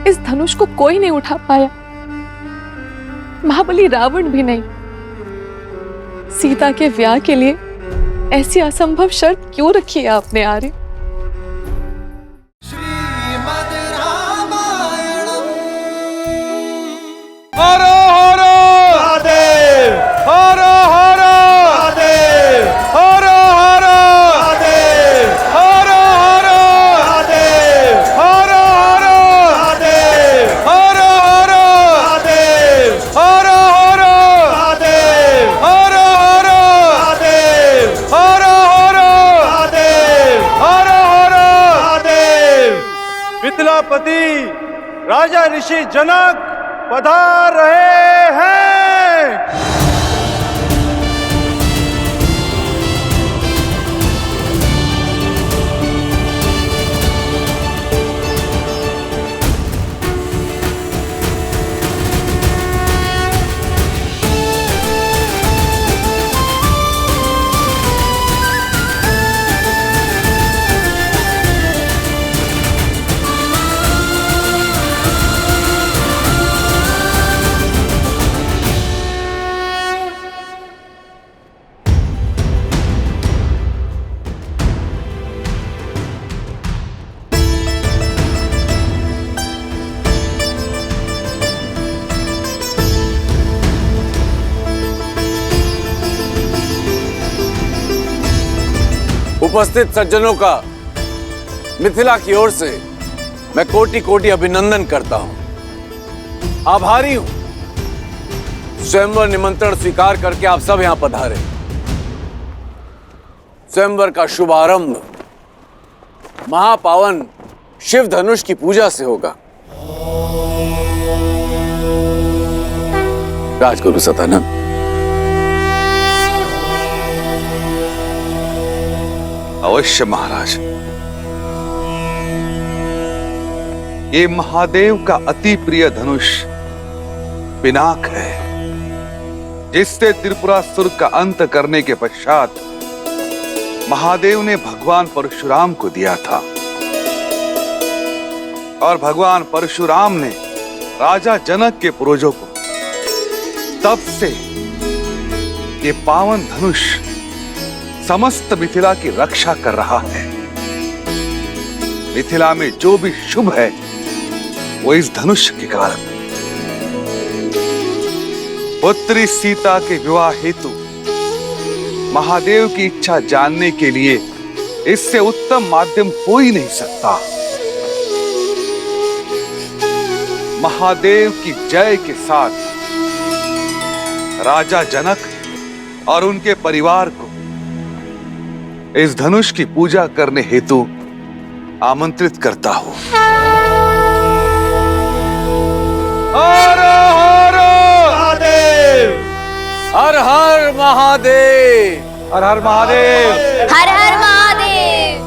इस धनुष को कोई नहीं उठा पाया, महाबली रावण भी नहीं। सीता के ब्याह के लिए ऐसी असंभव शर्त क्यों रखी है आपने आर्य? मिथिलापति राजा ऋषि जनक पधार रहे हैं। उपस्थित सज्जनों का मिथिला की ओर से मैं कोटि कोटि अभिनंदन करता हूं। आभारी हूं स्वयंवर निमंत्रण स्वीकार करके आप सब यहां पधारे। स्वयंवर का शुभारंभ महापावन शिव धनुष की पूजा से होगा। राजगुरु सतानंद, अवश्य महाराज। ये महादेव का अति प्रिय धनुष पिनाक है, जिससे त्रिपुरासुर का अंत करने के पश्चात महादेव ने भगवान परशुराम को दिया था। और भगवान परशुराम ने राजा जनक के पूर्वजों को, तब से ये पावन धनुष समस्त मिथिला की रक्षा कर रहा है। मिथिला में जो भी शुभ है वो इस धनुष के कारण। पुत्री सीता के विवाह हेतु महादेव की इच्छा जानने के लिए इससे उत्तम माध्यम हो ही नहीं सकता। महादेव की जय के साथ राजा जनक और उनके परिवार को इस धनुष की पूजा करने हेतु आमंत्रित करता हूं। हर हर महादेव, हर हर महादेव, हर हर महादेव, हर हर महादेव।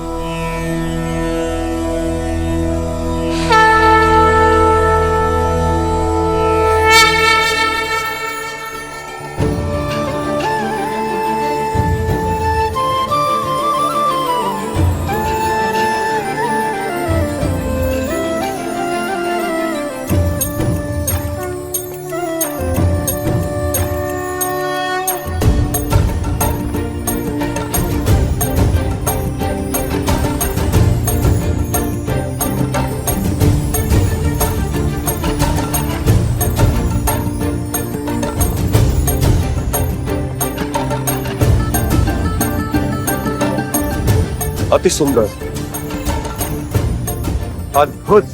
अति सुंदर, अद्भुत,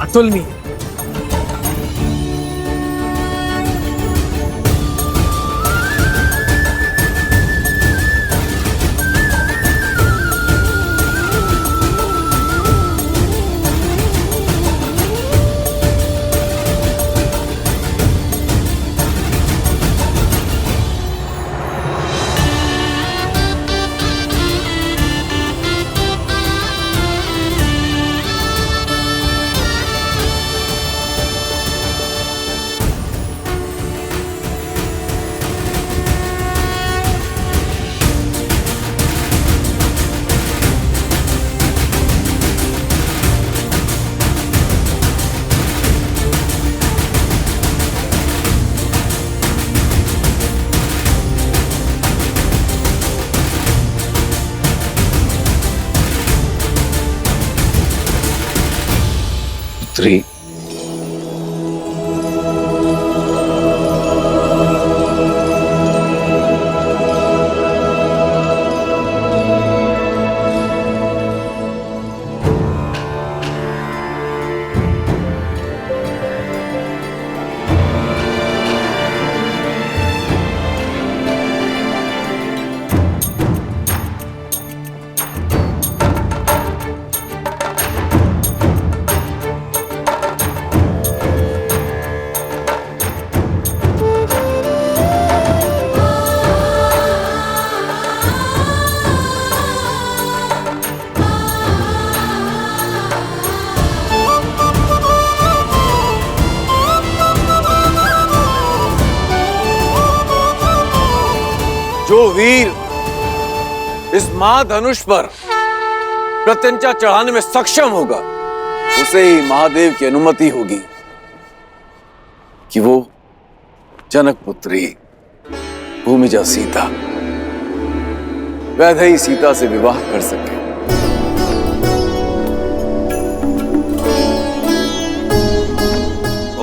अतुलनीय। पुत्री, जो वीर इस महाधनुष पर प्रत्यंचा चढ़ाने में सक्षम होगा, उसे ही महादेव की अनुमति होगी कि वो जनक पुत्री भूमिजा सीता, वैदेही सीता से विवाह कर सके।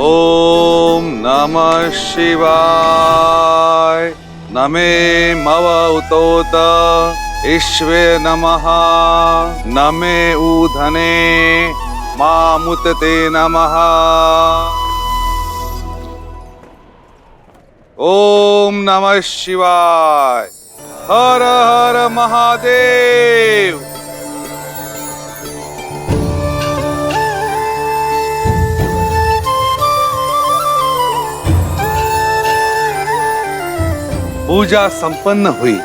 ओम नमः शिवाय। नमे मव उतोत ईश्वे नमः। नमे ऊधने मामुतते नमः। ओम नमः शिवाय। हर हर महादेव। पूजा संपन्न हुई।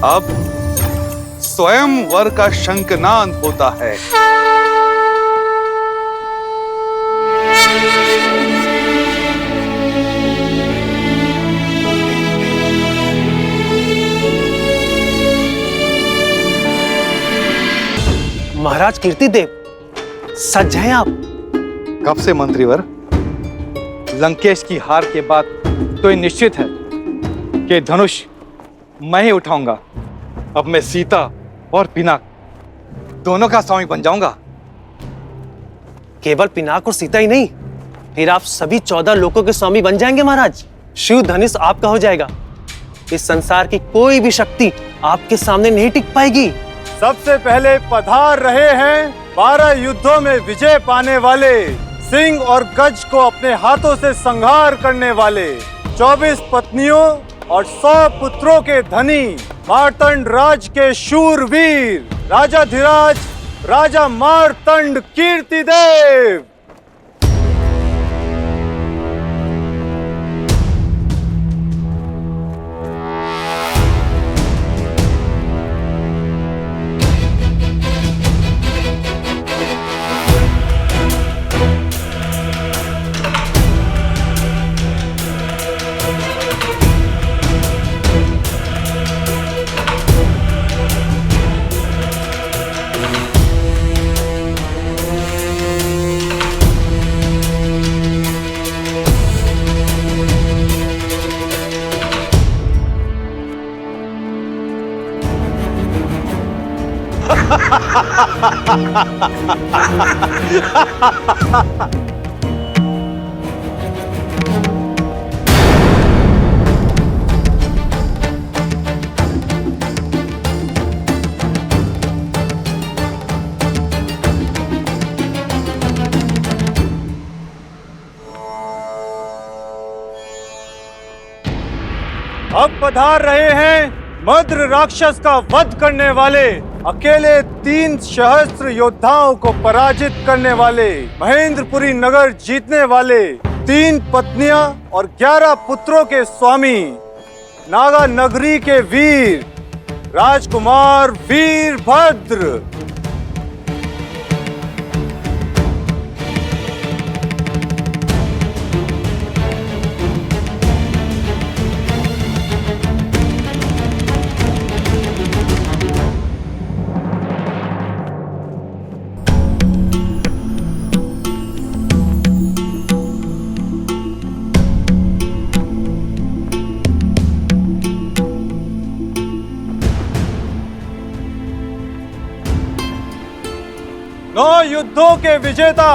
अब स्वयं वर का शंखनाद होता है। महाराज कीर्तिदेव, सज हैं आप? कब से मंत्रीवर? लंकेश की हार के बाद तो ये निश्चित है कि धनुष मैं ही उठाऊंगा। अब मैं सीता और पिनाक दोनों का स्वामी बन जाऊंगा। केवल पिनाक और सीता ही नहीं, फिर आप सभी 14 लोकों के स्वामी बन जाएंगे महाराज। शिव धनुष आपका हो जाएगा। इस संसार की कोई भी शक्ति आपके सामने नहीं टिक पाएगी। सबसे पहले पधार रहे हैं 12 युद्धों में विजय पाने वाले, सिंह और गज को अपने हाथों से संहार करने वाले, 24 पत्नियों और 100 पुत्रों के धनी, मार्तंड राज के शूरवीर, राजाधिराज राजा मार्तंड कीर्तिदेव। अब पधार रहे हैं मद्र राक्षस का वध करने वाले, अकेले 3 सहस्त्र योद्धाओं को पराजित करने वाले, महेंद्रपुरी नगर जीतने वाले, 3 पत्नियां और 11 पुत्रों के स्वामी, नागा नगरी के वीर, राजकुमार वीरभद्र। नौ युद्धों के विजेता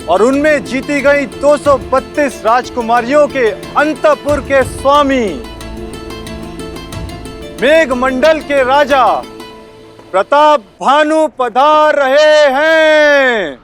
और उनमें जीती गई 232 राजकुमारियों के अंतपुर के स्वामी, मेघमंडल के राजा प्रताप भानु पधार रहे हैं।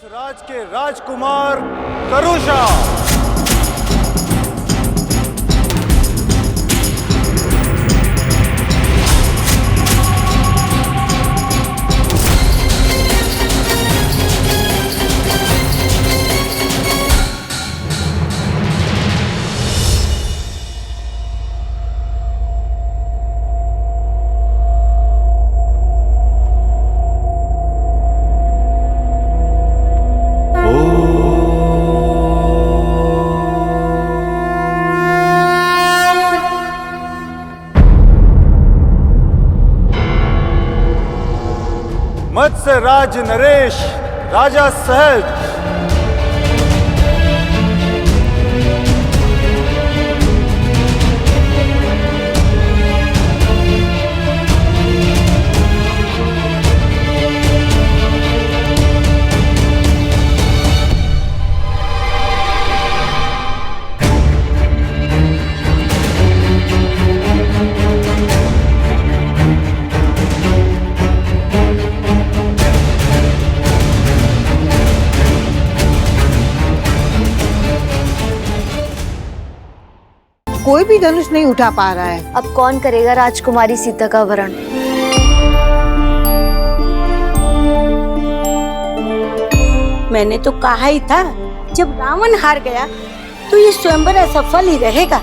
राज के राजकुमार करुषा, मत्स्य राज नरेश, राजा सहज, कोई भी धनुष नहीं उठा पा रहा है। अब कौन करेगा राजकुमारी सीता का वरण? मैंने तो कहा ही था, जब रावण हार गया तो ये स्वयंवर असफल ही रहेगा।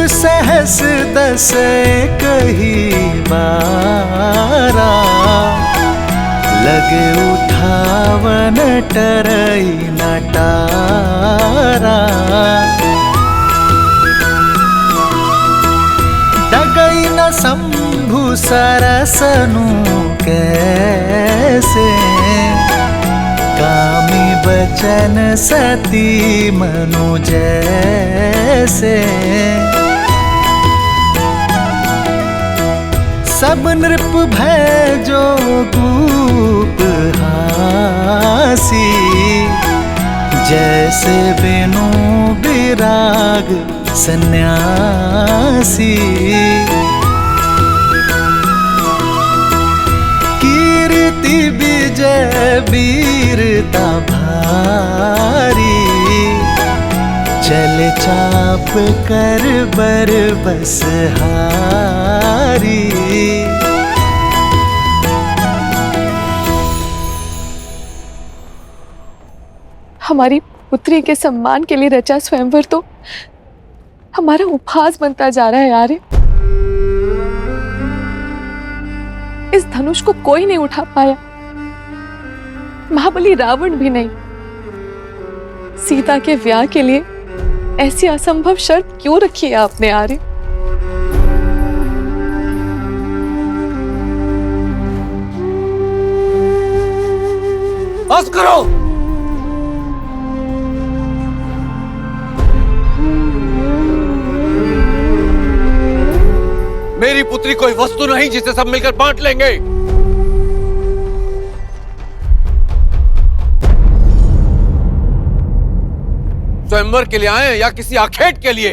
सहस दस कही बारा, लगे उठावन टरई नटारा। डगई न शंभु सरसनु कैसे, कामी बचन सती मनु जैसे। सब नृप भय जो कूप हासी, जैसे बिनु विराग सन्यासी। कीर्ति विजय वीरता भारी, चल चाप कर बर बस हारी। हमारी पुत्री के सम्मान के लिए रचा स्वयंवर तो हमारा उपहास बनता जा रहा है यार। इस धनुष को कोई नहीं उठा पाया, महाबली रावण भी नहीं। सीता के विवाह के लिए ऐसी असंभव शर्त क्यों रखी है आपने आर्य? बस करो। मेरी पुत्री कोई वस्तु नहीं जिसे सब मिलकर बांट लेंगे। स्वयंवर के लिए आए या किसी आखेट के लिए?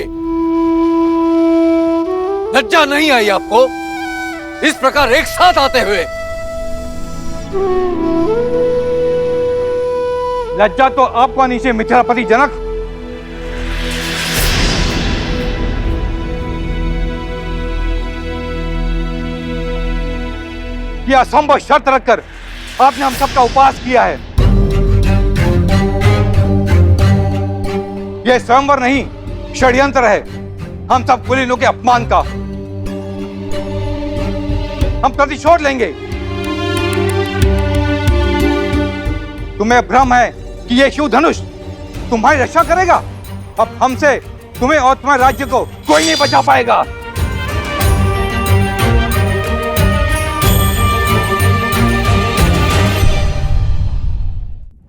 लज्जा नहीं आई आपको इस प्रकार एक साथ आते हुए? लज्जा तो आपको आनी चाहिए मिथिलापति जनक। यह असंभव शर्त रखकर आपने हम सबका उपवास किया है। यह स्वयंवर नहीं, षड्यंत्र है हम सब कुलीनों के अपमान का। हम प्रतिशोध लेंगे। तुम्हें भ्रम है कि यह शिव धनुष तुम्हारी रक्षा करेगा। अब हमसे तुम्हें और तुम्हारे राज्य को कोई नहीं बचा पाएगा।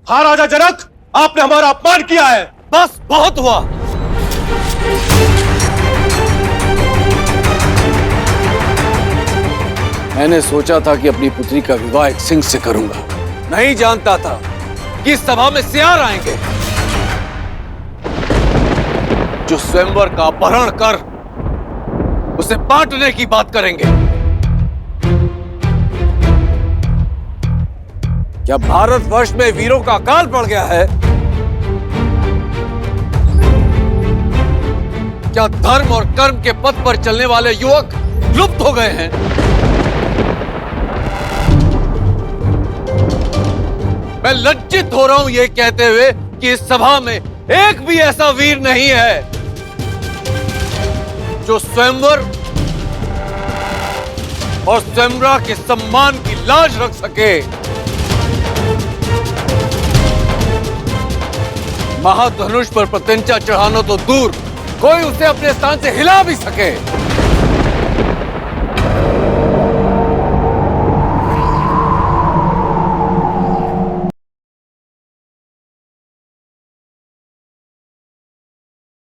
हाँ राजा जनक, आपने हमारा अपमान किया है। बस बहुत हुआ। मैंने सोचा था कि अपनी पुत्री का विवाह एक सिंह से करूंगा। नहीं जानता था कि इस सभा में सियार आएंगे जो स्वयंवर का अपहरण कर उसे बांटने की बात करेंगे। क्या भारतवर्ष में वीरों का अकाल पड़ गया है? क्या धर्म और कर्म के पथ पर चलने वाले युवक लुप्त हो गए हैं? मैं लज्जित हो रहा हूं यह कहते हुए कि इस सभा में एक भी ऐसा वीर नहीं है जो स्वयंवर और स्वयंवरा के सम्मान की लाज रख सके। महाधनुष पर प्रत्यंचा चढ़ाना तो दूर, कोई उसे अपने स्थान से हिला भी सके।